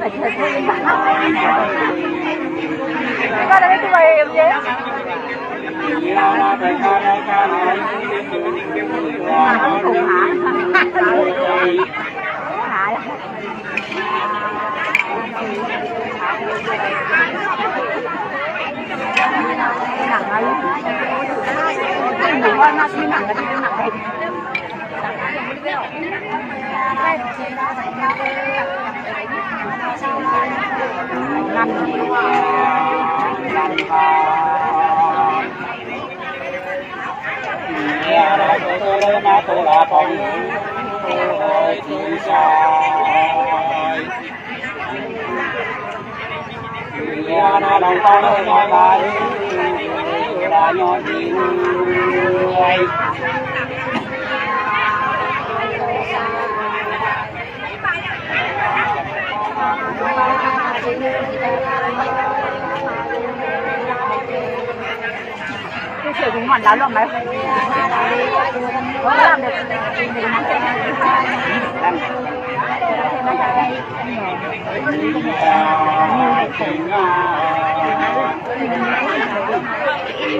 Có đây cái bài em chứ. Nặng ấy. Nó nó xin nặng cái nặng này. Nó đồng con ơi nói bài là nhỏ gì cái chuyện cũng hoàn đáo lòng đấy có làm được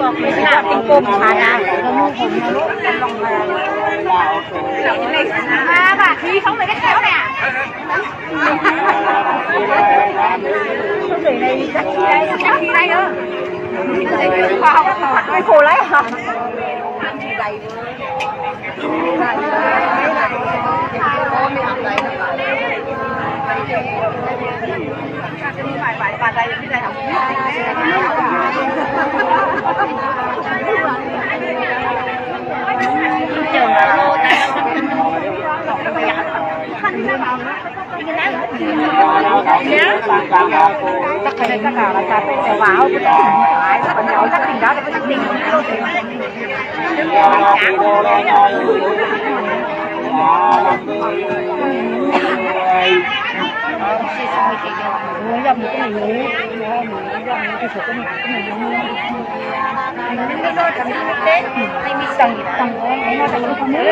บอกไม่ทราบเป็นกลมขาดามาbà khi không phải cái kéo nè không để này chắc khi đây nữaไม่โคเลยอ่ะbà đây cái này học trường là lô ta tất cả là cà phê dẻo vào còn nhỏ chắc tình đó để có tình dòng cái này nhớ dòng cái số cái này nó cầm đến hay bị sằng cái nó thành không nhớ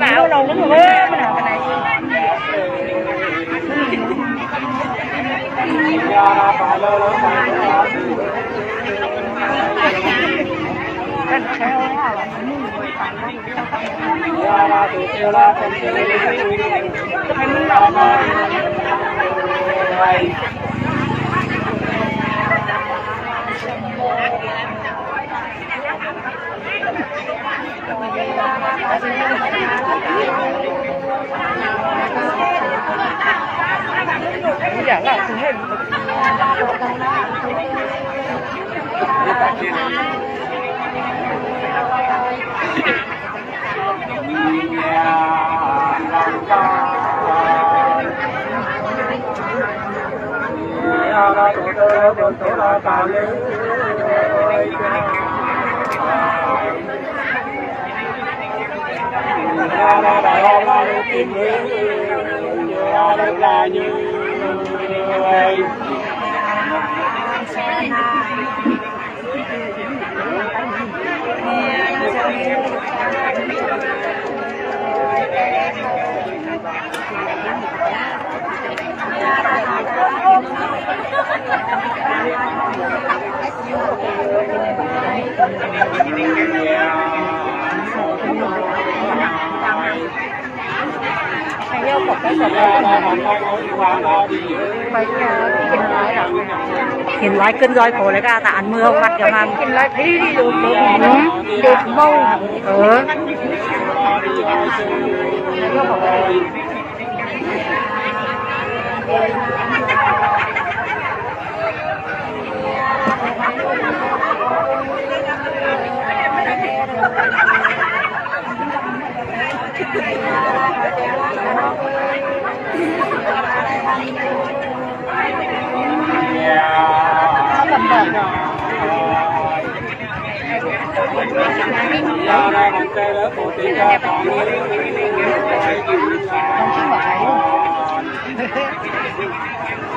bảo lâu lắm rồi dạ là thứ hếtเห็นร้อยขึ้นร้อยโผล่เลยก็ตาอันมือวัดกับมันเห็นร้อยที่ดูเด็กโม่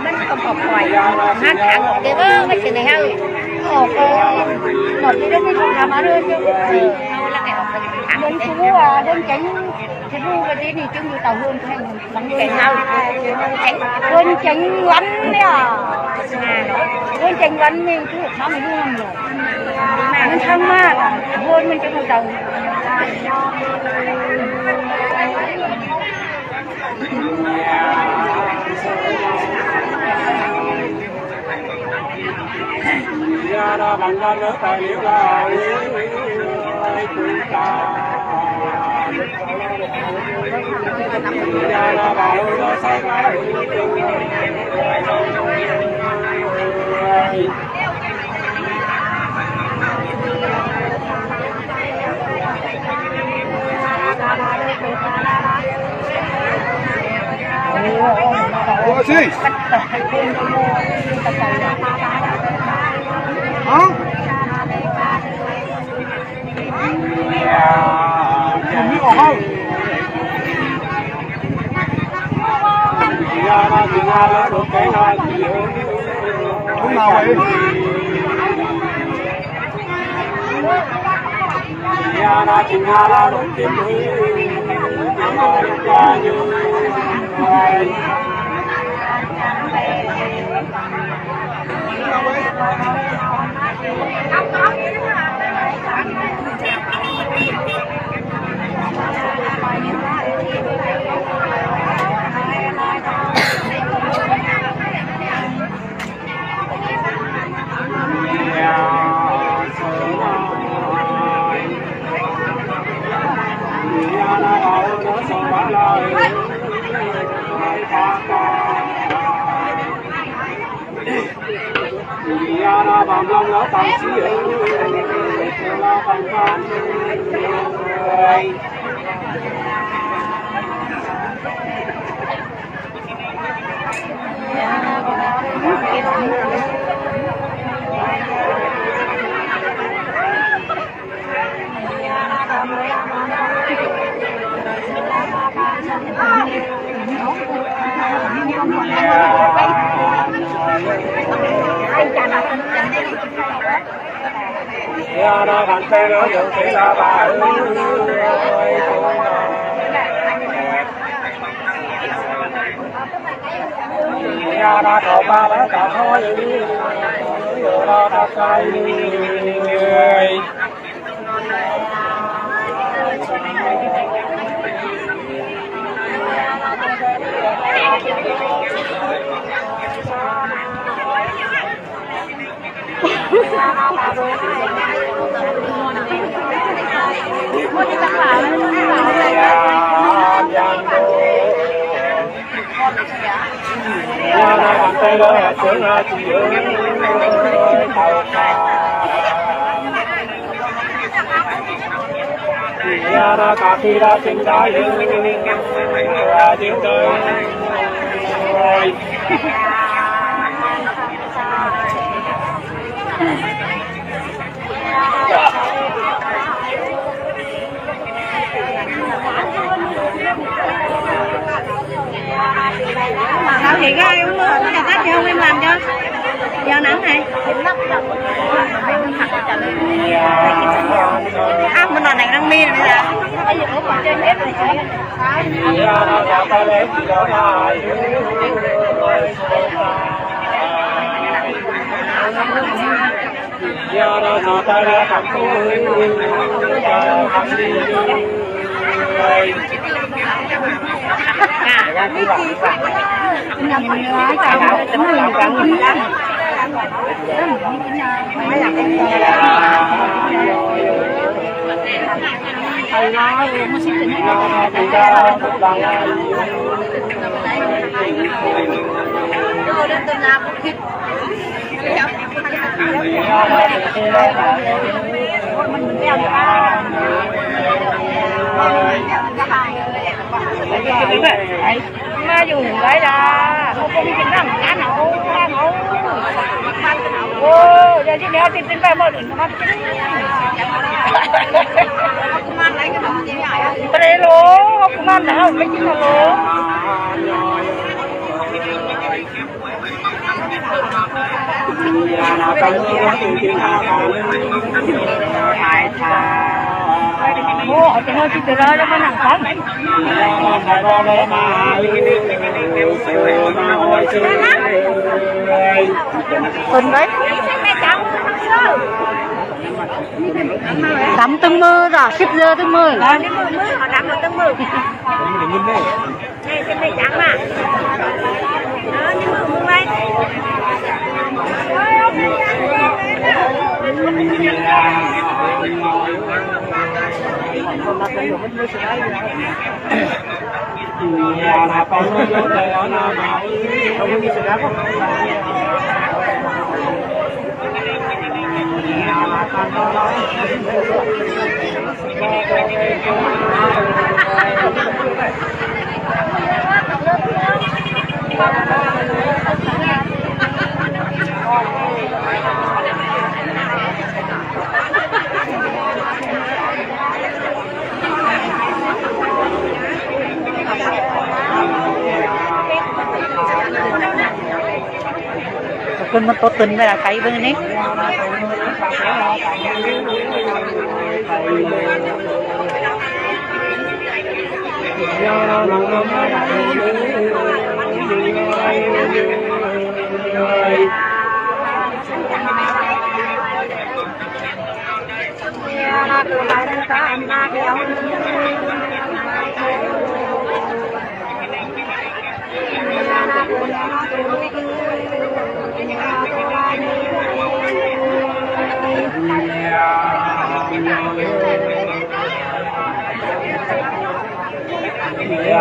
มันก็ปล่อยหักหักเดี๋ยวไม่ใช่ในห้างออกหมดที่ได้ไม่ถูกทำมาด้วยเจ้าเอาละแกออกไปหัก đơn chú à đơn tránh thì bu cái gì thì chúng tôi tàu hơn hay lắng nghe nhau đơn tránh lắm đấy à đơn tránh lắm mình cứ nó mình luôn rồiมันทั้งมากอ่ะวนมันจะดูเดาya ra bằng ra nước tài liệu là chúng ta ya ra bảo nó sai ngay Ủa gì? Hả? Không có không? Không nào vậy? Ya ra chừng ha la đụng kiếm núi qua như ya ra bằng lòng nó tăng sĩ là bằng phan ya ra bằng tay nó dựng chỉ là bà ya ra cậu ba bé cậu thôi giờ ra ta say ya ra bàn tay đó là sướng ra chỉ ya ra cà phê ra trên đá ra tiếng trời sao chị có ai uống cái tách gì không em làm cho giờ nắng này áp bên này đang mi này là ya ra nó ta ra cầm cối cầm đi thầy nói nó xin tình vô đến tình nào cũng thích mình đeo mà dùng cái là không có cái răng cá nấu ô giờ chị đeo tin phải mở đỉnh nó mang lấy cái đó gì vậy cái đấy lố không mang nào mấy cái lố Ô, cho nó chỉ từ đó nó có nặng lắm. Tuần đấy. Đắm từng mơ rồi, 10 giờ từng mơ. Đó, đến mơ họ đắm được từng mơ. Này xem đây trắng mà. Đó, đến mơ đây. Con mất tốt tình là cái bên này.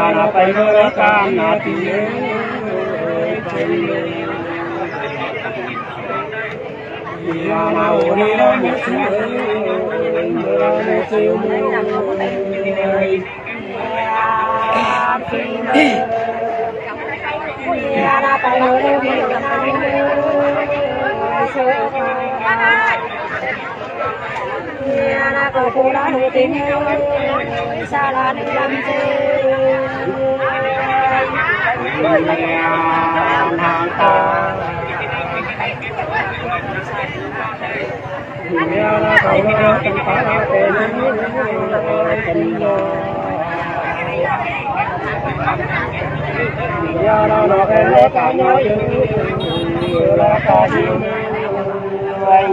Ana painora kana tiye Ana orira musu Ana painora Ana ko pura no tin sa la ni lam se nang ta ya la ka ra tan pa te ni tan yo ya la no ke le ka no yu la ka ni ai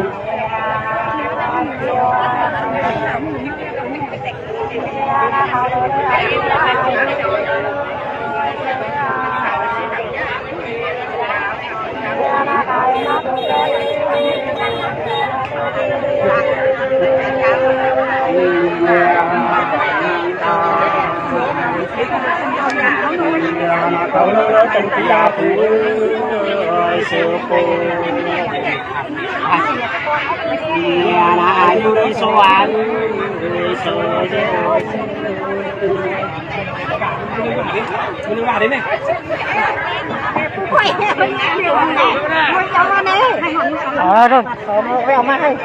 Kau lo cantik aku, sepo. Anak ayu di soal, soje. Ini ada ni. Rồi, rồi, ông ai?